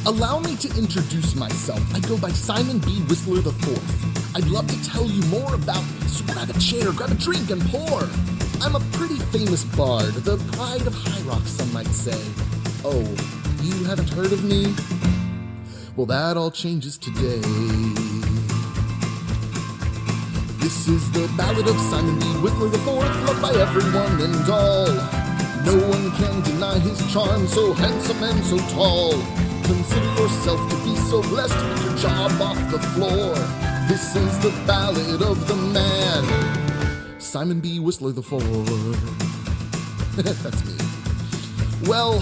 Allow me to introduce myself. I go by Simon B. Whistler IV. I'd love to tell you more about me, so grab a chair, grab a drink, and pour. I'm a pretty famous bard, the pride of High Rock, some might say. Oh, you haven't heard of me? Well, that all changes today. This is the Ballad of Simon B. Whistler IV, loved by everyone and all. No one can deny his charm, so handsome and so tall. Consider yourself to be so blessed with your job off the floor. This is the ballad of the man, Simon B. Whistler IV. That's me. Well,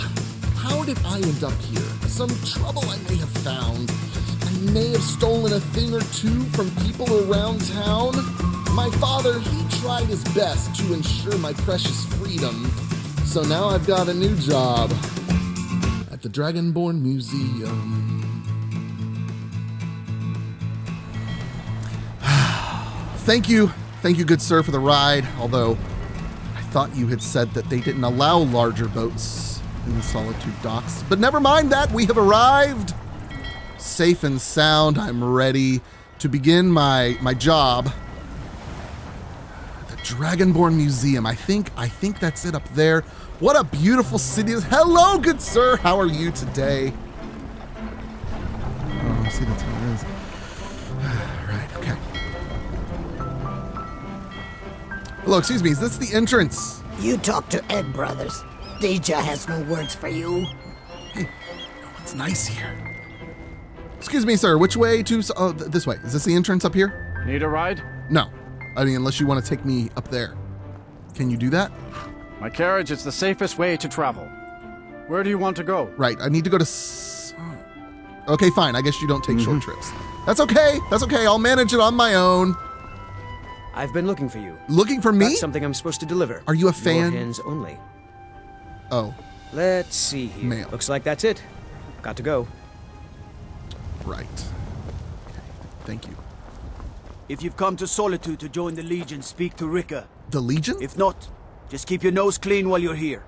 how did I end up here? Some trouble I may have found. I may have stolen a thing or two from people around town. My father, he tried his best to ensure my precious freedom. So now I've got a new job at the Dragonborn Museum. Thank you, good sir, for the ride. Although, I thought you had said that they didn't allow larger boats in the Solitude docks. But never mind that, we have arrived. Safe and sound, I'm ready to begin my job. The Dragonborn Museum, I think that's it up there. What a beautiful city. Hello, good sir. How are you today? Oh, see, that's what it is. Right, okay. Hello, excuse me. Is this the entrance? You talk to Ed Brothers. Deja has no words for you. Hey, what's nice here? Excuse me, sir. Which way to... this way. Is this the entrance up here? Need a ride? No. I mean, unless you want to take me up there. Can you do that? My carriage is the safest way to travel. Where do you want to go? Right, I need to go to... Okay, fine. I guess you don't take short trips. That's okay. I'll manage it on my own. I've been looking for you. Looking for me? That's something I'm supposed to deliver. Are you a fan? Your hands only. Oh. Let's see here. Mail. Looks like that's it. Got to go. Right. Okay. Thank you. If you've come to Solitude to join the Legion, speak to Rika. The Legion? If not, just keep your nose clean while you're here,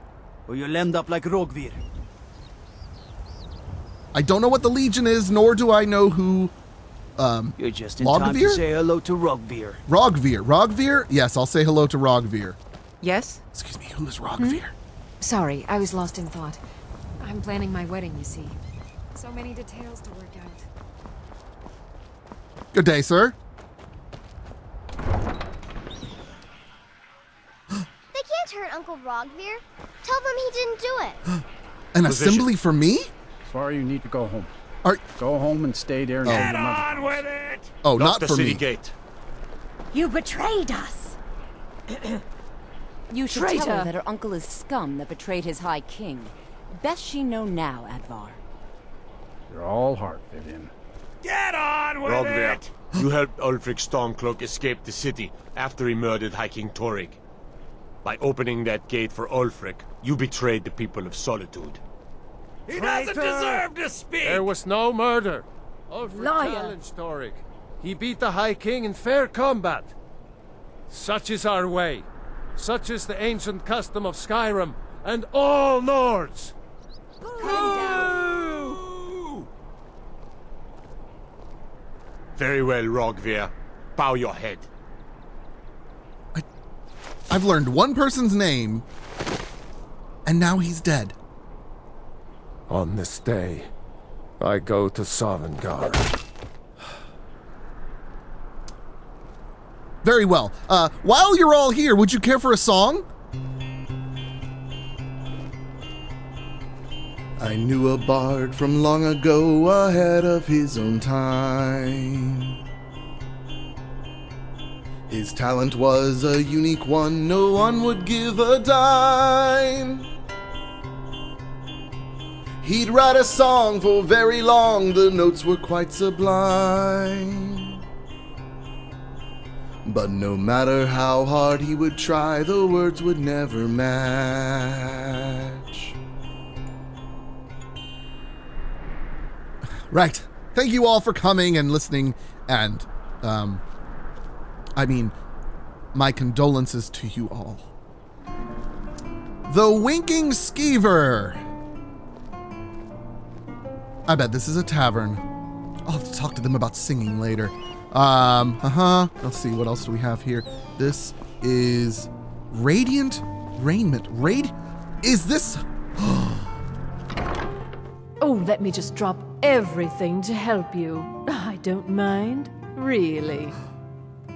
or you'll end up like Rogvir. I don't know what the Legion is, nor do I know who... You're just in time to say hello to Rogvir. Rogvir? Yes, I'll say hello to Rogvir. Yes? Excuse me, who is Rogvir? Sorry, I was lost in thought. I'm planning my wedding, you see. So many details to work out. Good day, sir. They can't hurt Uncle Rogvir. Tell them he didn't do it. An assembly for me? Sorry, you need to go home. Go home and stay there. Get on with it! Oh, not for city me. Gate. You betrayed us. You should tell her that her uncle is scum that betrayed his high king. Best she know now, Advar. You're all heart, Vivian. Get on with it! You helped Ulfric Stormcloak escape the city after he murdered High King Torrig. By opening that gate for Ulfric, you betrayed the people of Solitude. He doesn't deserve to speak! There was no murder. Ulfric Liar. challenged Torrig. He beat the High King in fair combat. Such is our way. Such is the ancient custom of Skyrim and all Nords. Calm down. Very well, Rogvir. Bow your head. I've learned one person's name, and now he's dead. On this day, I go to Sovngarde. Very well. While you're all here, would you care for a song? I knew a bard from long ago, ahead of his own time. His talent was a unique one, no one would give a dime. He'd write a song for very long, the notes were quite sublime. But no matter how hard he would try, the words would never match. Right. Thank you all for coming and listening, and, my condolences to you all. The Winking Skeever. I bet this is a tavern. I'll have to talk to them about singing later. Let's see, what else do we have here? This is Radiant Raiment. Is this... Oh, let me just drop everything to help you. I don't mind, really.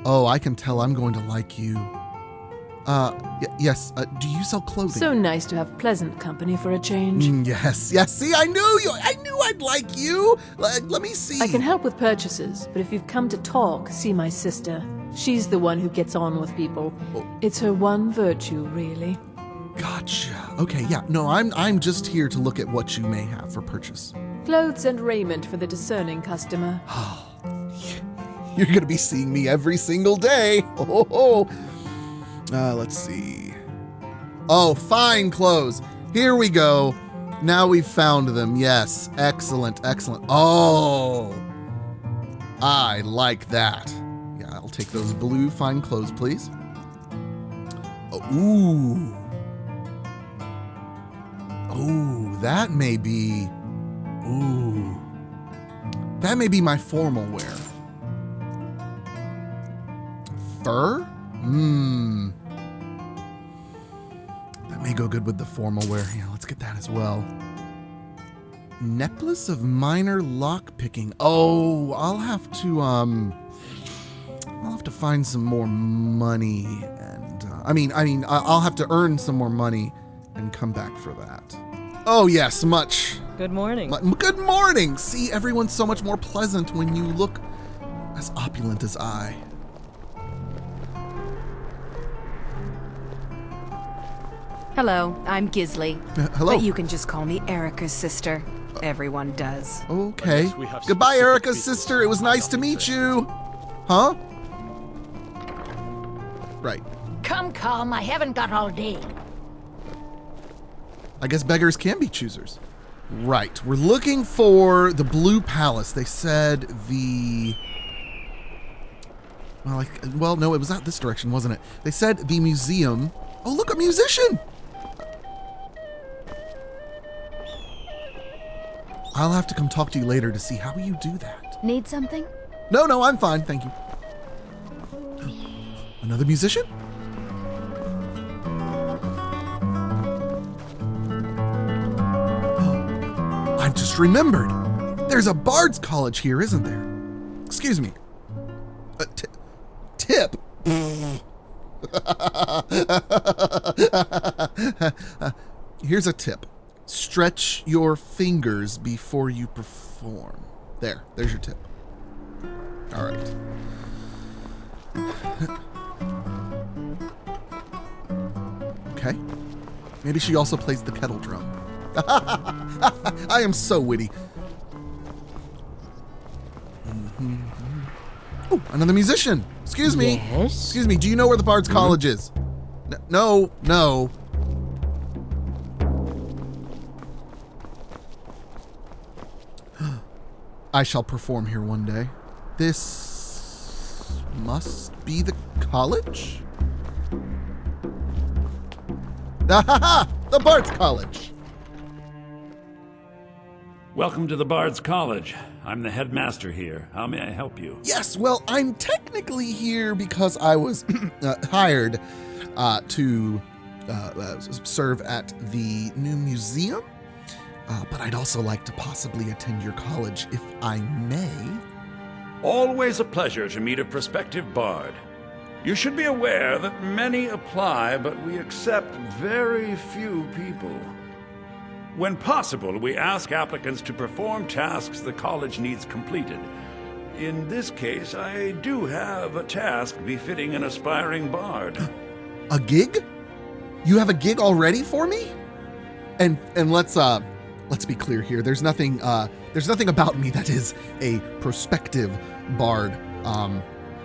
Oh, I can tell I'm going to like you. Yes, do you sell clothing? So nice to have pleasant company for a change. Yes, see, I knew I'd like you. Let me see. I can help with purchases, but if you've come to talk, see my sister. She's the one who gets on with people. It's her one virtue, really. Gotcha. Okay, yeah, no, I'm just here to look at what you may have for purchase. Clothes and raiment for the discerning customer. You're gonna be seeing me every single day. Let's see. Oh, fine clothes. Here we go. Now we've found them. Yes, excellent. Oh, I like that. Yeah, I'll take those blue fine clothes, please. Oh, that may be my formal wear. Fur? That may go good with the formal wear. Yeah, let's get that as well. Necklace of minor lock picking. Oh, I'll have to find some more money, and I'll have to earn some more money and come back for that. Oh yes, much. Good morning. Good morning. See, everyone's so much more pleasant when you look as opulent as I. Hello, I'm Gisli. Hello. But you can just call me Erica's sister. Everyone does. Okay. Goodbye, Erica's sister. It was nice to meet you. Huh? Right. Come, I haven't got all day. I guess beggars can be choosers. Right. We're looking for the Blue Palace. They said the... Well, no, it was out this direction, wasn't it? They said the museum... Oh, look, a musician! I'll have to come talk to you later to see how you do that. Need something? No, I'm fine, thank you. Another musician? I've just remembered. There's a Bards college here, isn't there? Excuse me. Tip. Here's a tip. Stretch your fingers before you perform. There's your tip. All right. Okay. Maybe she also plays the kettle drum. I am so witty. Oh, another musician. Excuse me. Yes? Excuse me. Do you know where the Bards College is? No. I shall perform here one day. This must be the college? The Bards College. Welcome to the Bards College. I'm the headmaster here. How may I help you? Yes, well, I'm technically here because I was hired to serve at the new museum. But I'd also like to possibly attend your college, if I may. Always a pleasure to meet a prospective bard. You should be aware that many apply, but we accept very few people. When possible, we ask applicants to perform tasks the college needs completed. In this case, I do have a task befitting an aspiring bard. A gig? You have a gig already for me? And let's be clear here. There's nothing about me that is a prospective bard.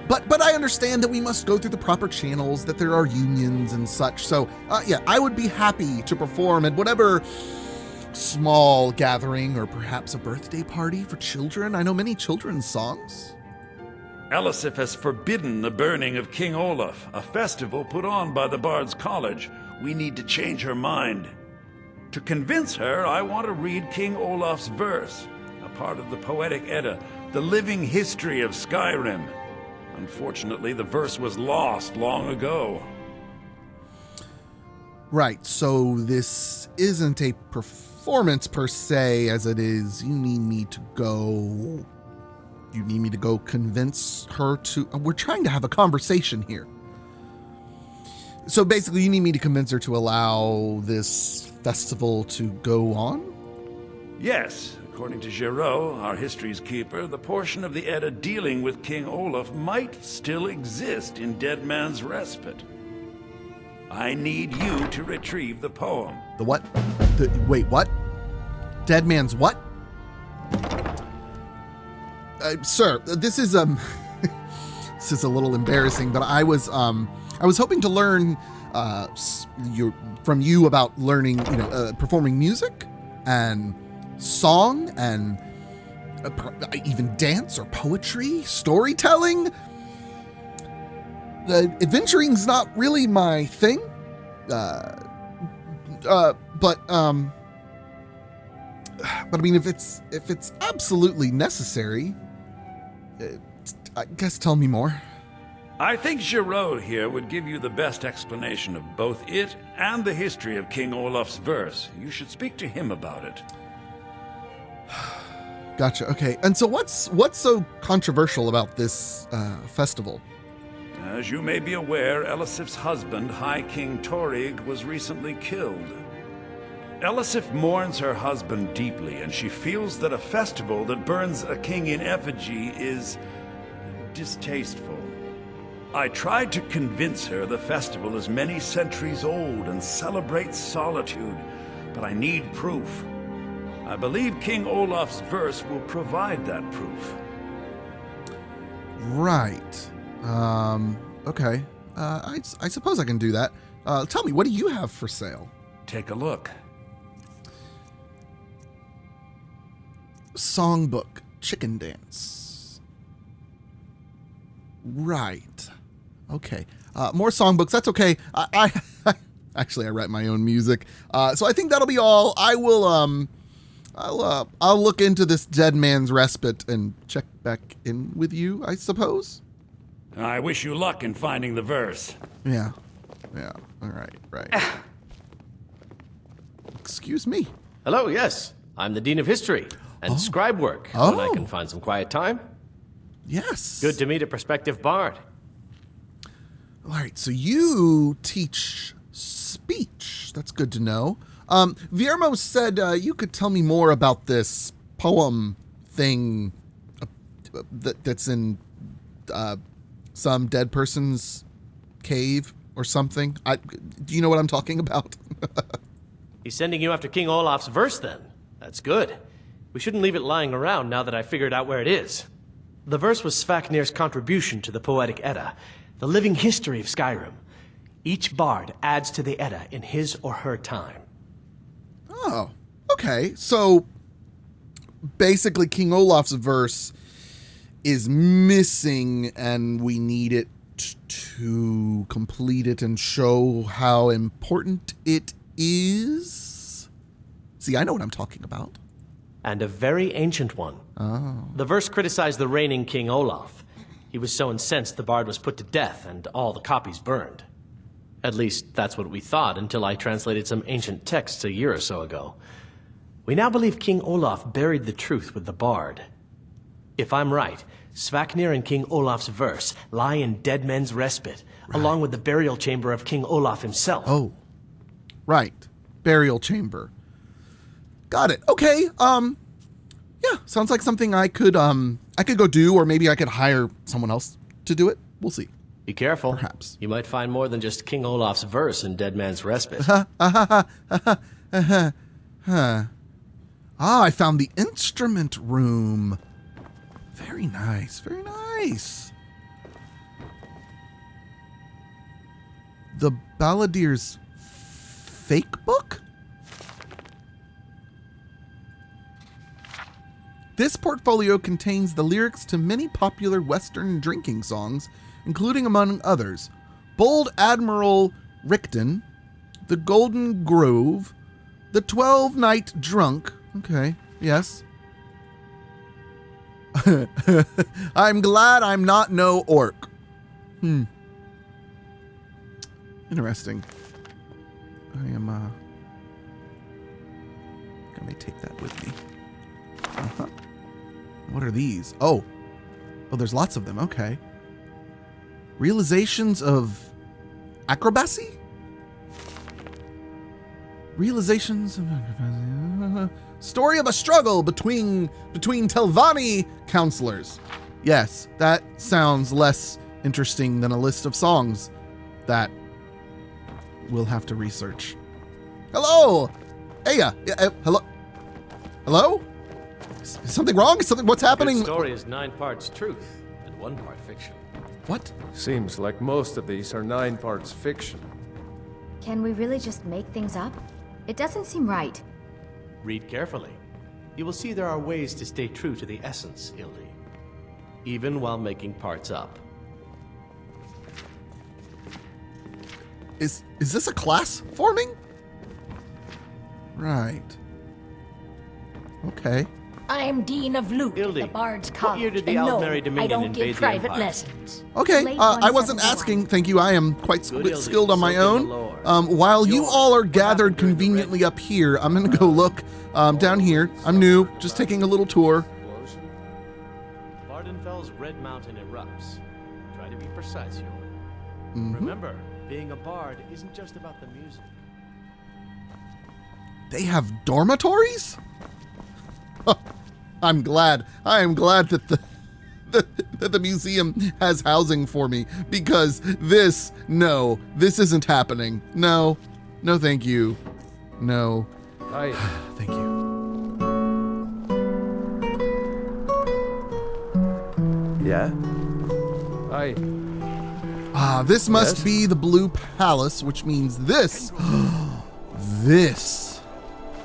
But I understand that we must go through the proper channels, that there are unions and such. So, yeah, I would be happy to perform at whatever small gathering or perhaps a birthday party for children. I know many children's songs. Elisif has forbidden the burning of King Olaf, a festival put on by the Bards College. We need to change her mind. To convince her, I want to read King Olaf's verse. part of the Poetic Edda, the living history of Skyrim. Unfortunately, the verse was lost long ago. Right, so this isn't a performance per se, as it is you need me to go convince her to... We're trying to have a conversation here. So basically you need me to convince her to allow this festival to go on? Yes, according to Giraud, our history's keeper, the portion of the Edda dealing with King Olaf might still exist in Dead Man's Respite. I need you to retrieve the poem. The what? Wait, what? Dead Man's what? Sir, this is this is a little embarrassing, but I was hoping to learn from you about learning, performing music and song and even dance or poetry, storytelling. Adventuring's not really my thing, but I mean, if it's absolutely necessary, I guess tell me more. I think Giraud here would give you the best explanation of both it and the history of King Olaf's verse. You should speak to him about it. Gotcha. Okay. And so what's so controversial about this festival? As you may be aware, Elisif's husband, High King Torig, was recently killed. Elisif mourns her husband deeply, and she feels that a festival that burns a king in effigy is distasteful. I tried to convince her the festival is many centuries old and celebrates solitude, but I need proof. I believe King Olaf's verse will provide that proof. Right. Okay. I suppose I can do that. Tell me, what do you have for sale? Take a look. Songbook, Chicken Dance. Right. Okay. More songbooks. That's okay. I actually I write my own music. So I think that'll be all. I will I'll look into this Dead Man's Respite and check back in with you, I suppose. I wish you luck in finding the verse. Yeah. All right. Excuse me. Hello, yes. I'm the Dean of History and scribe work when I can find some quiet time. Yes. Good to meet a prospective bard. All right, so you teach speech. That's good to know. Viermo said you could tell me more about this poem thing that's in some dead person's cave or something. Do you know what I'm talking about? He's sending you after King Olaf's verse, then. That's good. We shouldn't leave it lying around now that I figured out where it is. The verse was Svafnir's contribution to the Poetic Edda, the living history of Skyrim. Each bard adds to the Edda in his or her time. Oh, okay. So basically King Olaf's verse is missing and we need it to complete it and show how important it is. See, I know what I'm talking about. And a very ancient one. Oh. The verse criticized the reigning King Olaf. He was so incensed the bard was put to death and all the copies burned. At least, that's what we thought until I translated some ancient texts a year or so ago. We now believe King Olaf buried the truth with the bard. If I'm right, Svafnir and King Olaf's verse lie in Dead Men's Respite, along with the burial chamber of King Olaf himself. Oh, right. Burial chamber. Got it. Okay. Yeah, sounds like something I could go do, or maybe I could hire someone else to do it. We'll see. Be careful. Perhaps. You might find more than just King Olaf's verse in Dead Man's Respite. Ah, I found the instrument room. Very nice, very nice. The Balladier's fake book? This portfolio contains the lyrics to many popular Western drinking songs, including, among others, Bold Admiral Rickton, The Golden Grove, The 12 Night Drunk, okay, yes, I'm glad I'm not no orc. Interesting. I may take that with me. What are these? Oh, there's lots of them. Okay. Realizations of acrobacy? Realizations of story of a struggle between Telvanni counselors. Yes, that sounds less interesting than a list of songs that we'll have to research. Hello! Hey, hello? Hello? Is something wrong? What's happening? The story is 9 parts truth and 1 part fiction. What? Seems like most of these are 9 parts fiction. Can we really just make things up? It doesn't seem right. Read carefully. You will see there are ways to stay true to the essence, Ildi, even while making parts up. Is this a class forming? Right. Okay. I'm Dean of Lute at the Bards College. What year did the and no, Aldmeri Dominion I don't invade give the private Empire? lessons. Okay, I wasn't asking. Thank you. I am quite skilled on my own. While you all are gathered conveniently up here, I'm going to go look down here. I'm new, just taking a little tour. Vardenfell's Red Mountain erupts. Try to be precise, Yor. Remember, being a bard isn't just about the music. They have dormitories? I'm glad. I am glad that the museum has housing for me, because this isn't happening. No, thank you. No. Thank you. Yeah? This must be the Blue Palace, which means this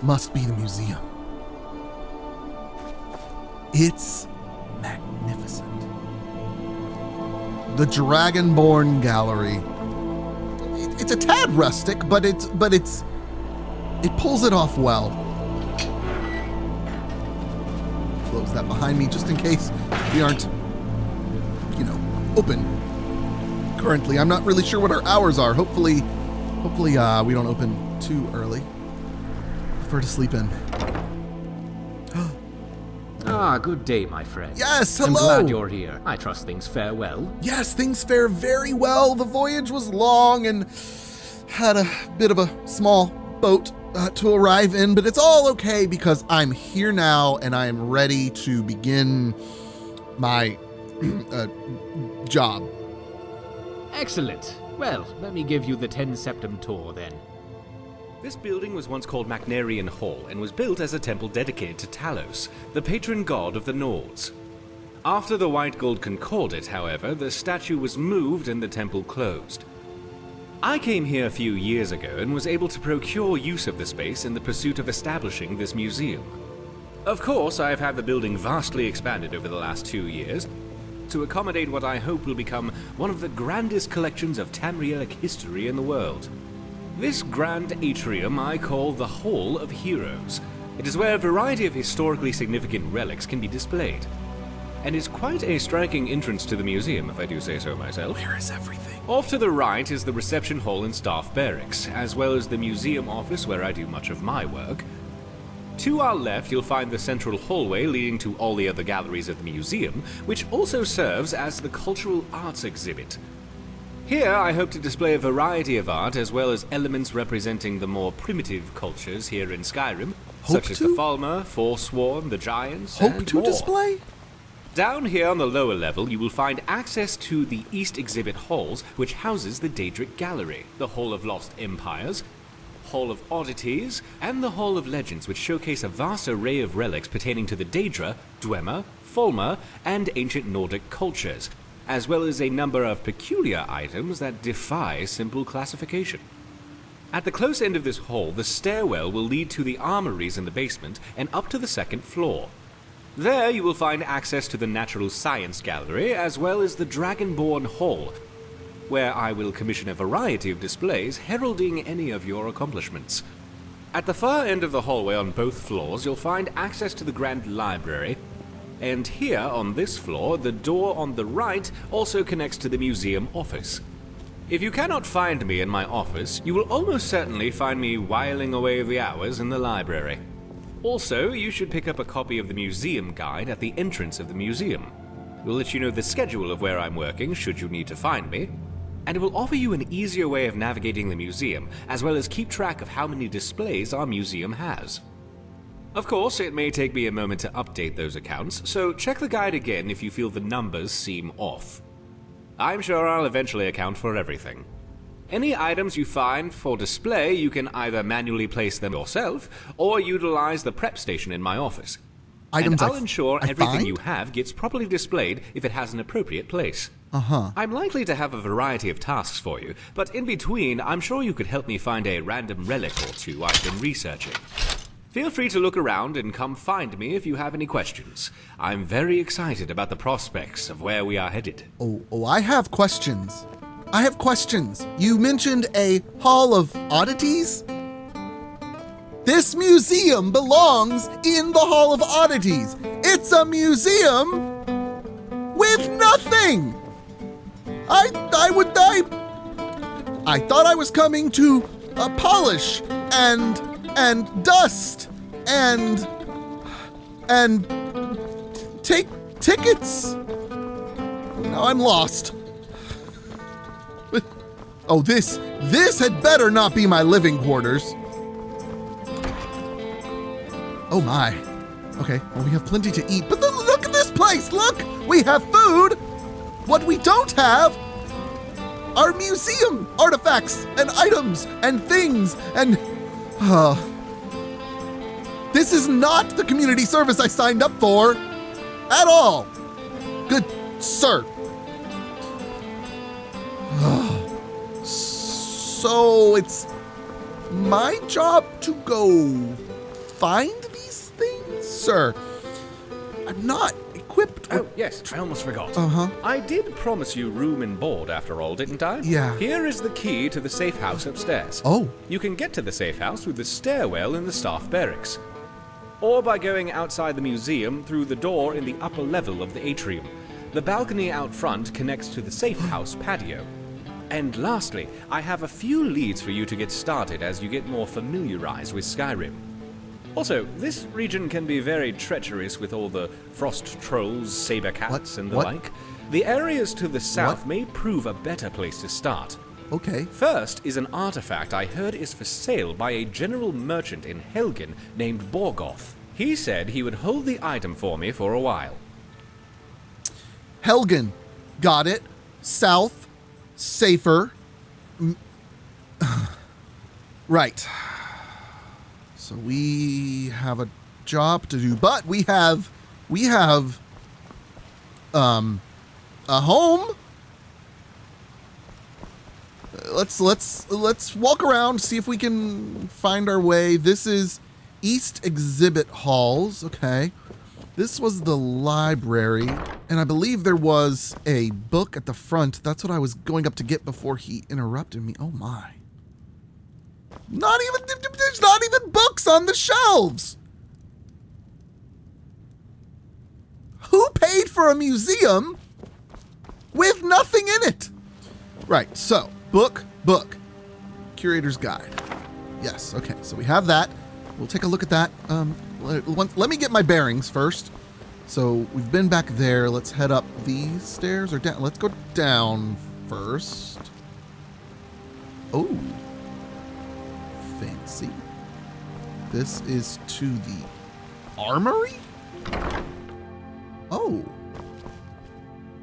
must be the museum. It's magnificent. The Dragonborn Gallery. It's a tad rustic, but it pulls it off well. Close that behind me just in case we aren't, open currently. I'm not really sure what our hours are. Hopefully we don't open too early. Prefer to sleep in. Good day, my friend. Yes, hello. I'm glad you're here. I trust things fare well. Yes, things fare very well. The voyage was long and had a bit of a small boat to arrive in, but it's all okay because I'm here now and I am ready to begin my job. Excellent. Well, let me give you the 10 Septim tour then. This building was once called Magnarian Hall and was built as a temple dedicated to Talos, the patron god of the Nords. After the White Gold Concordat, however, the statue was moved and the temple closed. I came here a few years ago and was able to procure use of the space in the pursuit of establishing this museum. Of course, I have had the building vastly expanded over the last 2 years to accommodate what I hope will become one of the grandest collections of Tamrielic history in the world. This grand atrium I call the Hall of Heroes. It is where a variety of historically significant relics can be displayed. And it's quite a striking entrance to the museum, if I do say so myself. Where is everything? Off to the right is the reception hall and staff barracks, as well as the museum office where I do much of my work. To our left, you'll find the central hallway leading to all the other galleries of the museum, which also serves as the cultural arts exhibit. Here, I hope to display a variety of art, as well as elements representing the more primitive cultures here in Skyrim, such as the Falmer, Forsworn, the Giants, and more. Display? Down here on the lower level, you will find access to the East Exhibit Halls, which houses the Daedric Gallery, the Hall of Lost Empires, Hall of Oddities, and the Hall of Legends, which showcase a vast array of relics pertaining to the Daedra, Dwemer, Falmer, and ancient Nordic cultures, as well as a number of peculiar items that defy simple classification. At the close end of this hall, the stairwell will lead to the armories in the basement and up to the second floor. There you will find access to the Natural Science Gallery, as well as the Dragonborn Hall, where I will commission a variety of displays heralding any of your accomplishments. At the far end of the hallway on both floors, you'll find access to the Grand Library, And here, on this floor, the door on the right also connects to the museum office. If you cannot find me in my office, you will almost certainly find me whiling away the hours in the library. Also, you should pick up a copy of the museum guide at the entrance of the museum. It will let you know the schedule of where I'm working, should you need to find me, and it will offer you an easier way of navigating the museum, as well as keep track of how many displays our museum has. Of course, it may take me a moment to update those accounts, so check the guide again if you feel the numbers seem off. I'm sure I'll eventually account for everything. Any items you find for display, you can either manually place them yourself, or utilize the prep station in my office. Items and I'll ensure everything find? you have gets properly displayed if it has an appropriate place. Uh-huh. I'm likely to have a variety of tasks for you, but in between, I'm sure you could help me find a random relic or two I've been researching. Feel free to look around and come find me if you have any questions. I'm very excited about the prospects of where we are headed. Oh, I have questions. You mentioned a Hall of Oddities? This museum belongs in the Hall of Oddities. It's a museum with nothing. I thought I was coming to polish and dust and take tickets. Now I'm lost. Oh, this had better not be my living quarters. Oh my. Okay, well, we have plenty to eat, but look at this place. Look, we have food. What we don't have are museum artifacts and items and things and this is not the community service I signed up for at all. Good sir. So it's my job to go find these things, sir. I'm not equipped with... Oh, yes, I almost forgot. Uh-huh. I did promise you room and board after all, didn't I? Yeah. Here is the key to the safe house upstairs. Oh. You can get to the safe house through the stairwell in the staff barracks, or by going outside the museum through the door in the upper level of the atrium. The balcony out front connects to the safe house patio. And lastly, I have a few leads for you to get started as you get more familiarized with Skyrim. Also, this region can be very treacherous with all the frost trolls, saber cats, and the like. The areas to the south may prove a better place to start. Okay. First is an artifact I heard is for sale by a general merchant in Helgen named Borgoth. He said he would hold the item for me for a while. Helgen. Got it. South. Safer. Right. So we have a job to do, but we have a home. Let's walk around, see if we can find our way. This is East Exhibit Halls. Okay. This was the library, and I believe there was a book at the front. That's what I was going up to get before he interrupted me. Oh my. There's not even books on the shelves. Who paid for a museum with nothing in it? Right, so, book, curator's guide. Yes, okay, so we have that. We'll take a look at that. Let me get my bearings first. So we've been back there. Let's head up these stairs or down. Let's go down first. Oh. Fancy. This is to the armory? Oh.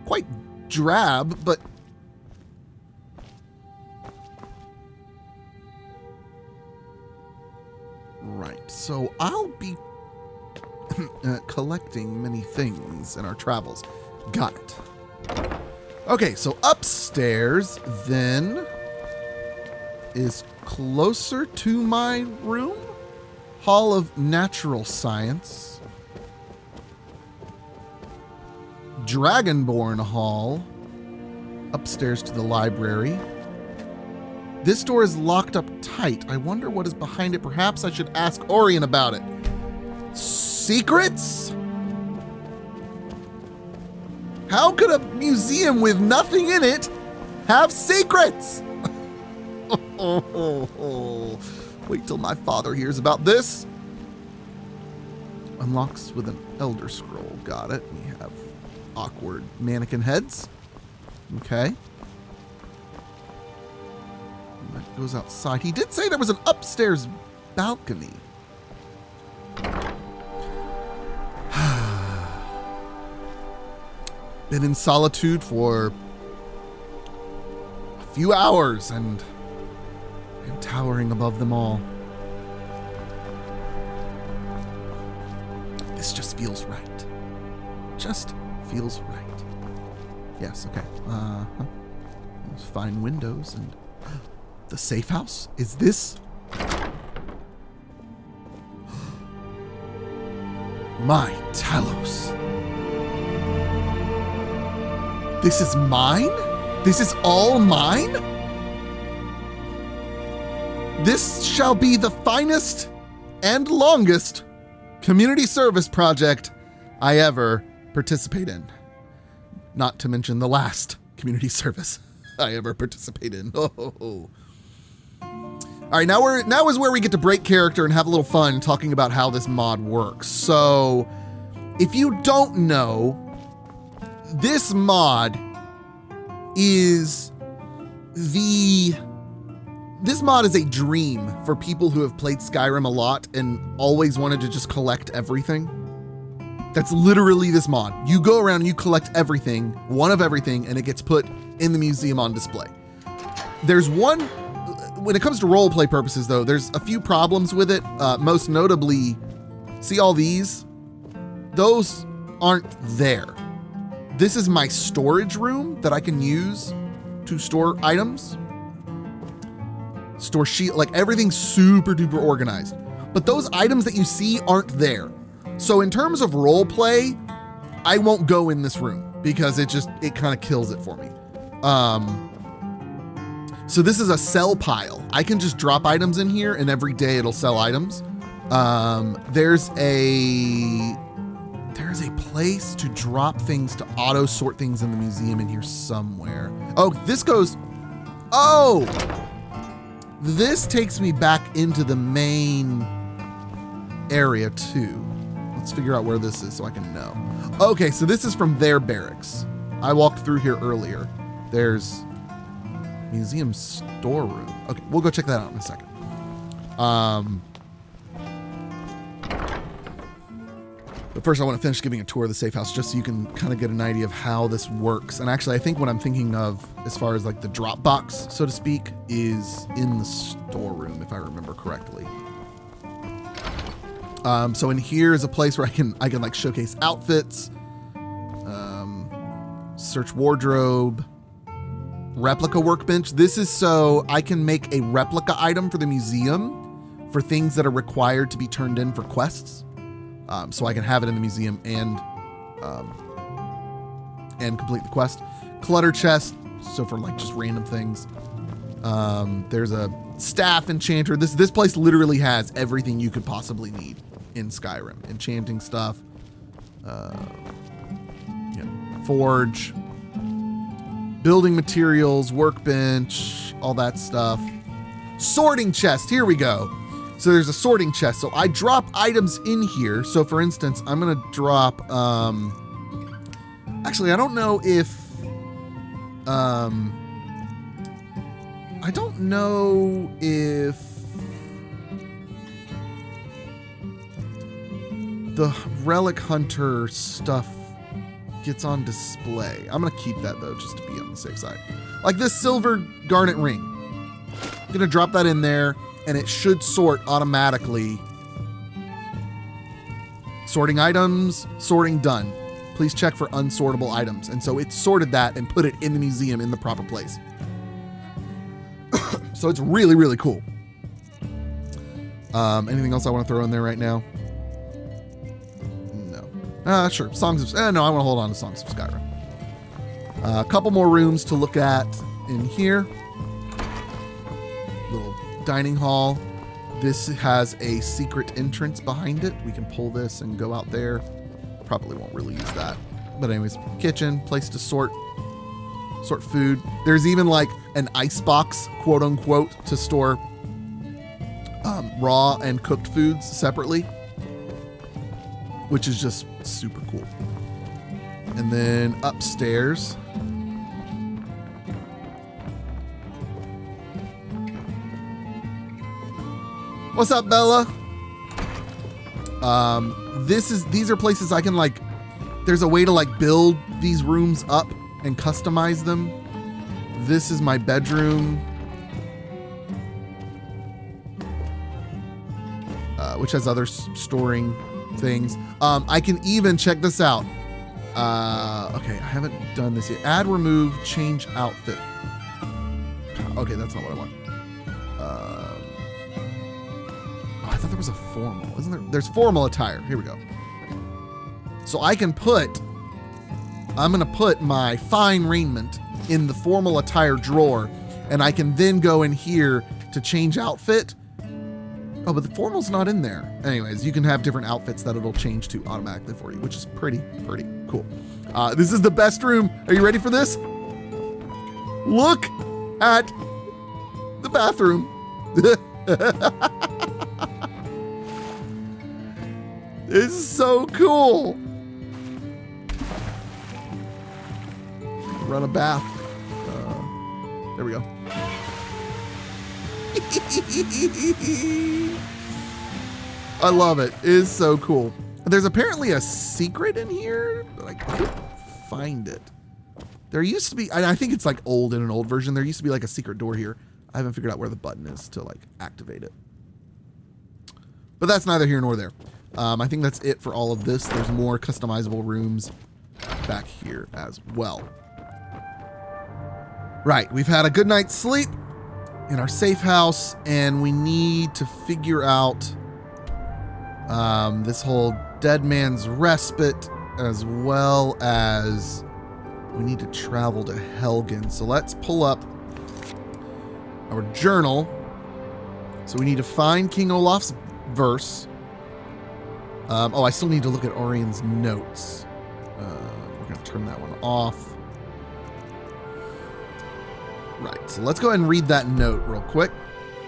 Quite drab, but... Right, so I'll be collecting many things in our travels. Got it. Okay, so upstairs then is closer to my room. Hall of Natural Science. Dragonborn Hall. Upstairs to the library. This door is locked up tight. I wonder what is behind it. Perhaps I should ask Orion about it. Secrets? How could a museum with nothing in it have secrets? Wait till my father hears about this. Unlocks with an Elder Scroll. Got it. We have awkward mannequin heads. Okay. That goes outside. He did say there was an upstairs balcony. Been in Solitude for a few hours and I'm towering above them all. This just feels right. Just feels right. Yes, okay. Those fine windows and the safe house? Is this? My Talos. This is mine? This is all mine? This shall be the finest and longest community service project I ever participate in. Not to mention the last community service I ever participate in. Oh. All right, now is where we get to break character and have a little fun talking about how this mod works. So, if you don't know, this mod is a dream for people who have played Skyrim a lot and always wanted to just collect everything. That's literally this mod. You go around and you collect everything, one of everything, and it gets put in the museum on display. There's one, when it comes to roleplay purposes though, there's a few problems with it. Most notably, see all these? Those aren't there. This is my storage room that I can use to store items. Store sheet, like everything's super duper organized. But those items that you see aren't there. So in terms of role play, I won't go in this room because it kind of kills it for me. So this is a sell pile. I can just drop items in here and every day it'll sell items. There's a place to drop things, to auto sort things in the museum in here somewhere. Oh, this takes me back into the main area too. Let's figure out where this is so I can know. Okay, so this is from their barracks. I walked through here earlier. There's museum storeroom. Okay, we'll go check that out in a second. But first I want to finish giving a tour of the safe house just so you can kind of get an idea of how this works. And actually I think what I'm thinking of as far as like the drop box, so to speak, is in the storeroom, if I remember correctly. So in here is a place where I can like showcase outfits, search wardrobe, replica workbench. This is so I can make a replica item for the museum for things that are required to be turned in for quests. So I can have it in the museum and complete the quest. Clutter chest, so for like just random things. There's a staff enchanter. This place literally has everything you could possibly need in Skyrim. Enchanting stuff, forge, building materials, workbench, all that stuff. Sorting chest, here we go. So there's a sorting chest. So I drop items in here. So for instance, I'm gonna drop, actually, I don't know if, the Relic Hunter stuff gets on display. I'm gonna keep that though, just to be on the safe side. Like this silver garnet ring. I'm gonna drop that in there and it should sort automatically. Sorting items, sorting done. Please check for unsortable items. And so it sorted that and put it in the museum in the proper place. So it's really, really cool. Anything else I want to throw in there right now? No. Sure. Songs of... no, I want to hold on to Songs of Skyrim. A couple more rooms to look at in here. Little dining hall. This has a secret entrance behind it. We can pull this and go out there. Probably won't really use that. But anyways, kitchen, place to sort food. There's even like an ice box, quote unquote, to store raw and cooked foods separately, which is just super cool. And then upstairs, what's up, Bella? These are places I can like, there's a way to like build these rooms up and customize them. This is my bedroom, which has other storing things. I can even check this out. Okay, I haven't done this yet. Add, remove, change outfit. Okay, that's not what I want. I thought there was a formal. Isn't there? There's formal attire. Here we go. So I can I'm going to put my fine raiment in the formal attire drawer, and I can then go in here to change outfit. Oh, but the formal's not in there. Anyways, you can have different outfits that it'll change to automatically for you, which is pretty cool. This is the best room. Are you ready for this? Look at the bathroom. This is so cool. Run a bath. There we go. I love it. It is so cool. There's apparently a secret in here, but I couldn't find it. There used to be, and I think it's like old in an old version, there used to be like a secret door here. I haven't figured out where the button is to like activate it. But that's neither here nor there. I think that's it for all of this. There's more customizable rooms back here as well. Right, we've had a good night's sleep in our safe house, and we need to figure out this whole dead man's respite, as well as we need to travel to Helgen. So let's pull up our journal. So we need to find King Olaf's verse. Oh, I still need to look at Orion's notes. We're going to turn that one off. Right, so let's go ahead and read that note real quick.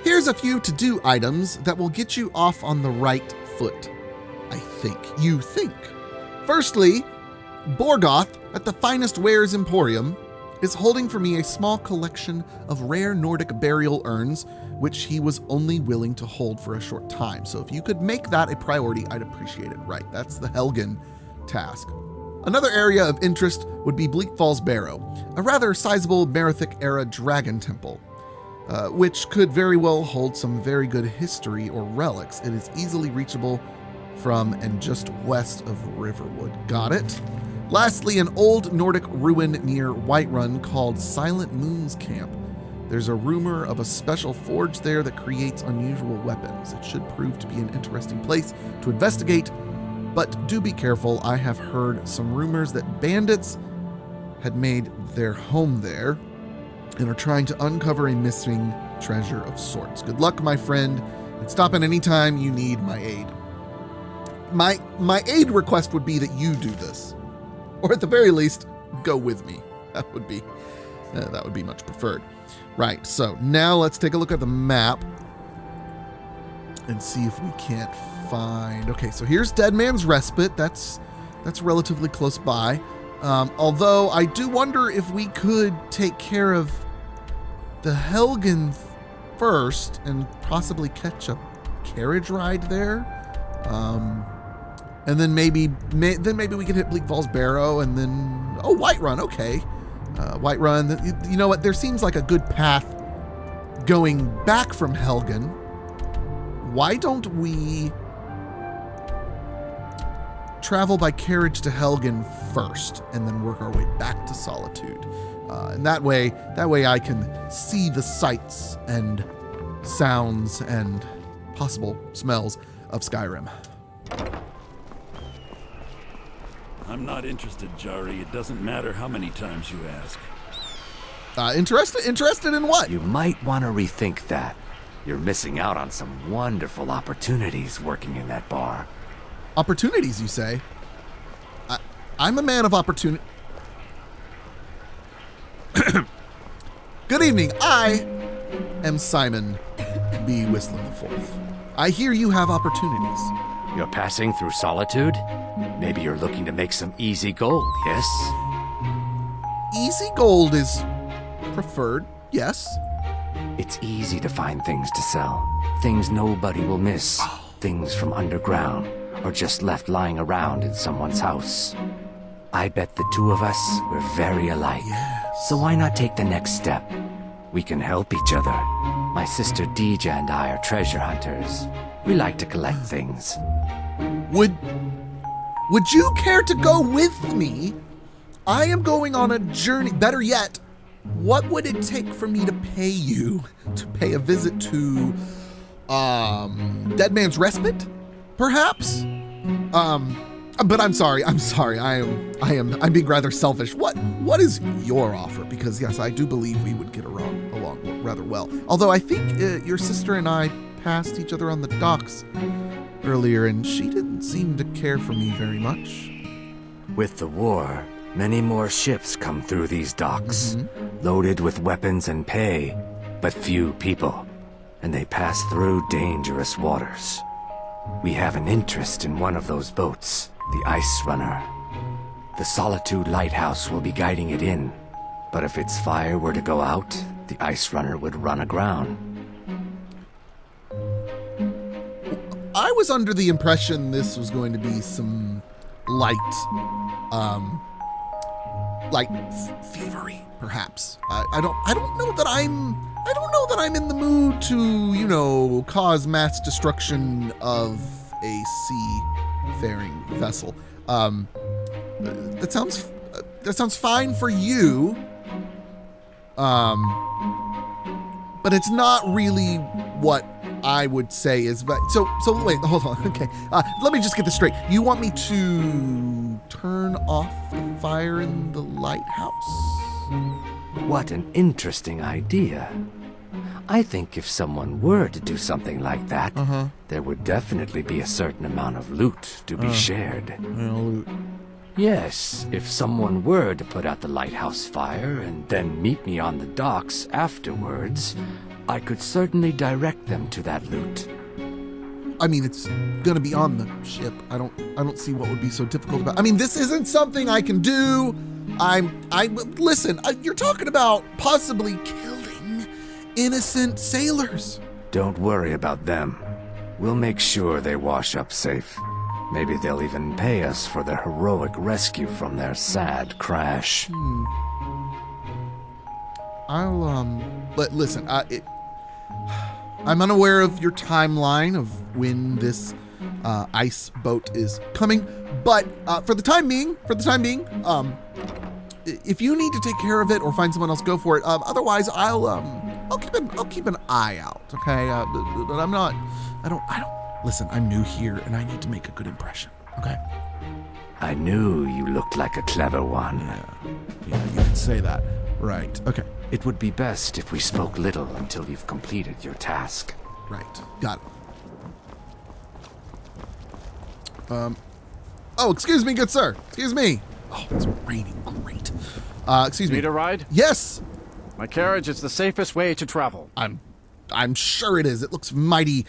Here's a few to-do items that will get you off on the right foot. I think. You think. Firstly, Borgoth at the Finest Wares Emporium is holding for me a small collection of rare Nordic burial urns, which he was only willing to hold for a short time. So if you could make that a priority, I'd appreciate it. Right, that's the Helgen task. Another area of interest would be Bleak Falls Barrow, a rather sizable Merithic-era dragon temple, which could very well hold some very good history or relics. It is easily reachable from and just west of Riverwood. Got it? Lastly, an old Nordic ruin near Whiterun called Silent Moon's Camp. There's a rumor of a special forge there that creates unusual weapons. It should prove to be an interesting place to investigate, but do be careful. I have heard some rumors that bandits had made their home there and are trying to uncover a missing treasure of sorts. Good luck, my friend, and stop in any time you need my aid. My aid request would be that you do this, or at the very least, go with me. That would be much preferred. Right, so now let's take a look at the map and see if we can't find. Okay, so here's Dead Man's Respite. That's relatively close by. Although I do wonder if we could take care of the Helgen first and possibly catch a carriage ride there. And then maybe we could hit Bleak Falls Barrow and then Whiterun. Okay, Whiterun. You know what? There seems like a good path going back from Helgen. Why don't we travel by carriage to Helgen first and then work our way back to Solitude? And that way I can see the sights and sounds and possible smells of Skyrim. I'm not interested, Jari. It doesn't matter how many times you ask. Interested in what? You might want to rethink that. You're missing out on some wonderful opportunities working in that bar. Opportunities, you say? I'm a man of opportunity. Good evening. I am Simon B. Whistler IV. I hear you have opportunities. You're passing through Solitude? Maybe you're looking to make some easy gold, yes? Easy gold is preferred, yes. It's easy to find things to sell. Things nobody will miss. Things from underground, or just left lying around in someone's house. I bet the two of us were very alike. Yes. So why not take the next step? We can help each other. My sister Deja and I are treasure hunters. We like to collect things. Would you care to go with me? I am going on a journey. Better yet, what would it take for me to pay you to pay a visit to Dead Man's Respite? Perhaps? But I'm sorry. I'm being rather selfish. What is your offer? Because yes, I do believe we would get along rather well. Although I think your sister and I passed each other on the docks earlier, and she didn't seem to care for me very much. With the war, many more ships come through these docks, loaded with weapons and pay, but few people, and they pass through dangerous waters. We have an interest in one of those boats, the Ice Runner. The Solitude Lighthouse will be guiding it in, but if its fire were to go out, the Ice Runner would run aground. I was under the impression this was going to be some light, thievery, perhaps. I don't know that I'm in the mood to, cause mass destruction of a seafaring vessel. That sounds fine for you. But it's not really what I would say is, but so wait, hold on. Okay. Let me just get this straight. You want me to turn off the fire in the lighthouse? What an interesting idea. I think if someone were to do something like that, there would definitely be a certain amount of loot to be shared. Loot. Yes, if someone were to put out the lighthouse fire and then meet me on the docks afterwards, I could certainly direct them to that loot. I mean, it's gonna be on the ship. I don't see what would be so difficult about. I mean, this isn't something I can do. Listen, you're talking about possibly killing innocent sailors. Don't worry about them. We'll make sure they wash up safe. Maybe they'll even pay us for their heroic rescue from their sad crash. Listen, I'm unaware of your timeline of when this ice boat is coming, but for the time being, if you need to take care of it or find someone else, go for it. Otherwise, I'll keep an eye out. Okay, but I don't. Listen, I'm new here and I need to make a good impression. Okay. I knew you looked like a clever one. Yeah, you can say that. Right. Okay. It would be best if we spoke little until you've completed your task. Right. Got it. Oh, excuse me, good sir. Excuse me. Oh, it's raining. Great. Excuse me. Need a ride? Yes. My carriage is the safest way to travel. I'm sure it is. It looks mighty,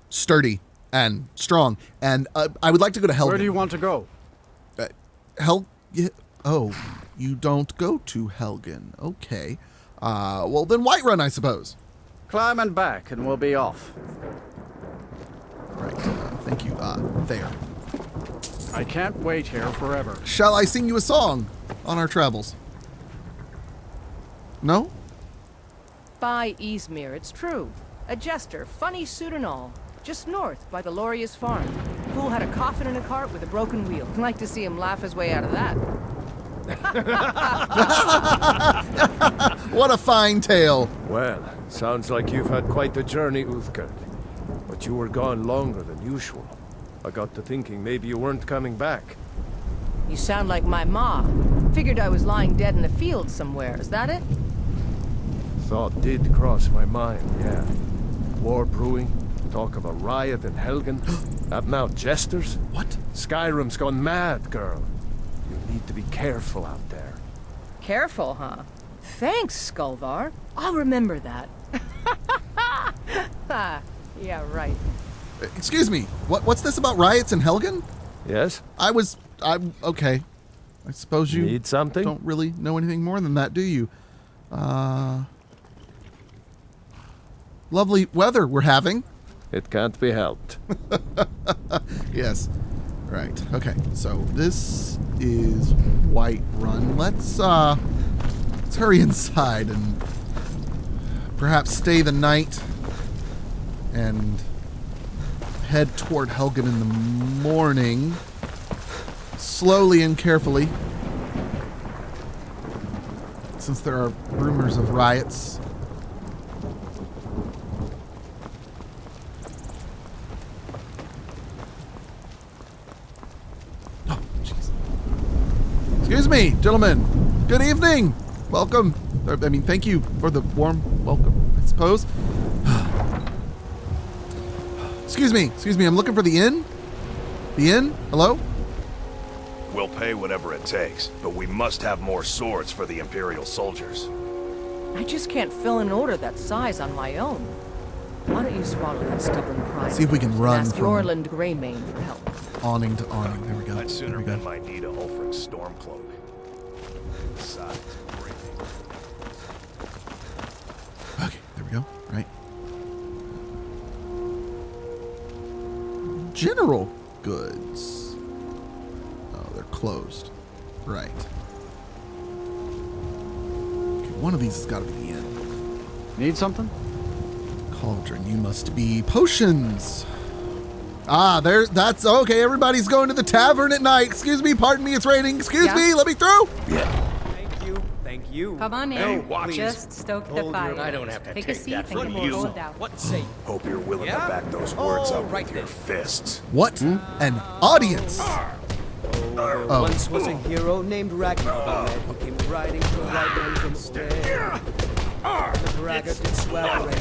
sturdy and strong. And I would like to go to Helgen. Where do you want to go? Oh, you don't go to Helgen. Okay. Well, then Whiterun, I suppose. Climb and back, and we'll be off. Right. Thank you. There. I can't wait here forever. Shall I sing you a song on our travels? No? By Easmere, it's true. A jester, funny suit and all. Just north, by the Loria's farm. Fool had a coffin in a cart with a broken wheel. I'd like to see him laugh his way out of that. What a fine tale. Well, sounds like you've had quite the journey, Uthgard. But you were gone longer than usual. I got to thinking maybe you weren't coming back. You sound like my ma. Figured I was lying dead in a field somewhere. Is that it? Thought did cross my mind, yeah. War brewing, talk of a riot in Helgen. Up now, jesters? What? Skyrim's gone mad, girl. You need to be careful out there. Careful, huh? Thanks, Skulvar. I'll remember that. Yeah, right. Excuse me, what's this about riots in Helgen? Yes? I'm okay. I suppose you need something? Don't really know anything more than that, do you? Lovely weather we're having. It can't be helped. Yes. Right. Okay. So this is Whiterun. Let's hurry inside and perhaps stay the night and head toward Helgen in the morning. Slowly and carefully. Since there are rumors of riots. Oh, jeez. Excuse me, gentlemen. Good evening. Welcome. I mean, thank you for the warm welcome, I suppose. Excuse me. I'm looking for the inn. The inn? Hello? We'll pay whatever it takes, but we must have more swords for the Imperial soldiers. I just can't fill an order that size on my own. Why don't you swallow that stubborn pride? See if we can run ask from Yorland Greymane for help. awning to awning. There we go. I'd sooner bend my knee to Ulfric's Stormcloak. Besides, Okay, there we go. Right. General goods. Oh, they're closed. Right. Okay, one of these has got to be the inn. Need something? Cauldron, you must be potions. Ah, that's okay. Everybody's going to the tavern at night. Excuse me, pardon me, it's raining. Excuse me, let me through. Thank you. Come on in. Hey, watch Just stoke the fire. I don't have to take take a seat that and from we'll you. go down. What say? Hope you're willing to back those words up with your fists. What? An audience. There once was a hero named Ragnar the Red who came riding to right man from away. And the braggart did swell away.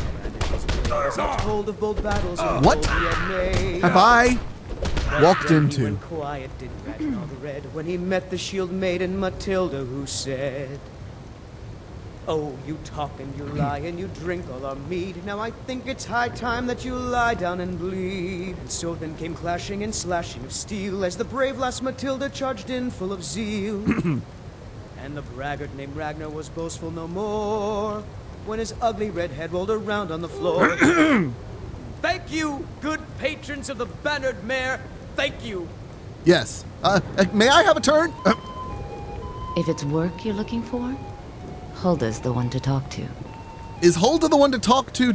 As he told of bold battles and What he had made. have I walked Then he into? went quiet did Ragnar the Red when he met the shield maiden Matilda, who said, "Oh, you talk and you lie and you drink all our mead. Now I think it's high time that you lie down and bleed." And so then came clashing and slashing of steel as the brave lass Matilda charged in full of zeal. And the braggart named Ragnar was boastful no more when his ugly red head rolled around on the floor. Thank you, good patrons of the bannered mare. Thank you. Yes. May I have a turn? If it's work you're looking for, Hulda's the one to talk to. Is Hulda the one to talk to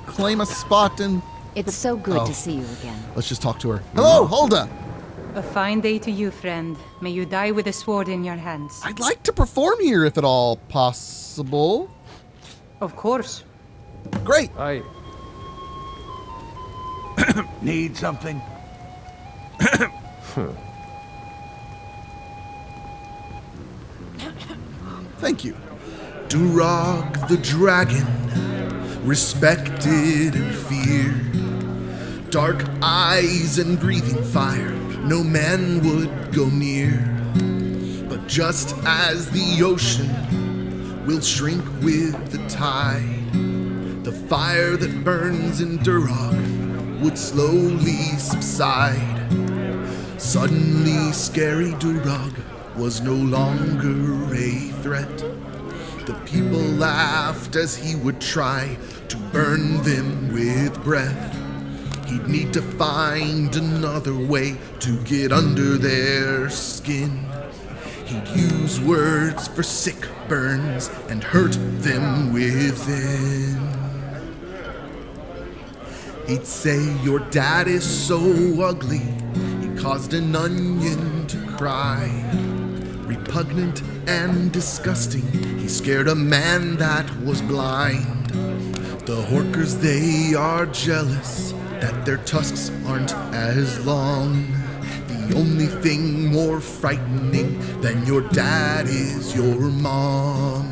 claim a spot in... It's so good Oh. to see you again. Let's just talk to her. Hello, Hulda. A fine day to you, friend. May you die with a sword in your hands. I'd like to perform here if at all possible. Of course. Great. I Need something? Thank you. Durog the dragon, respected and feared. Dark eyes and breathing fire, no man would go near. But just as the ocean will shrink with the tide, the fire that burns in Durog would slowly subside. Suddenly, scary Durog was no longer a threat. The people laughed as he would try to burn them with breath. He'd need to find another way to get under their skin. He'd use words for sick burns and hurt them within. He'd say, "Your dad is so ugly, he caused an onion to cry." Repugnant and disgusting, he scared a man that was blind. The Horkers, they are jealous that their tusks aren't as long. The only thing more frightening than your dad is your mom.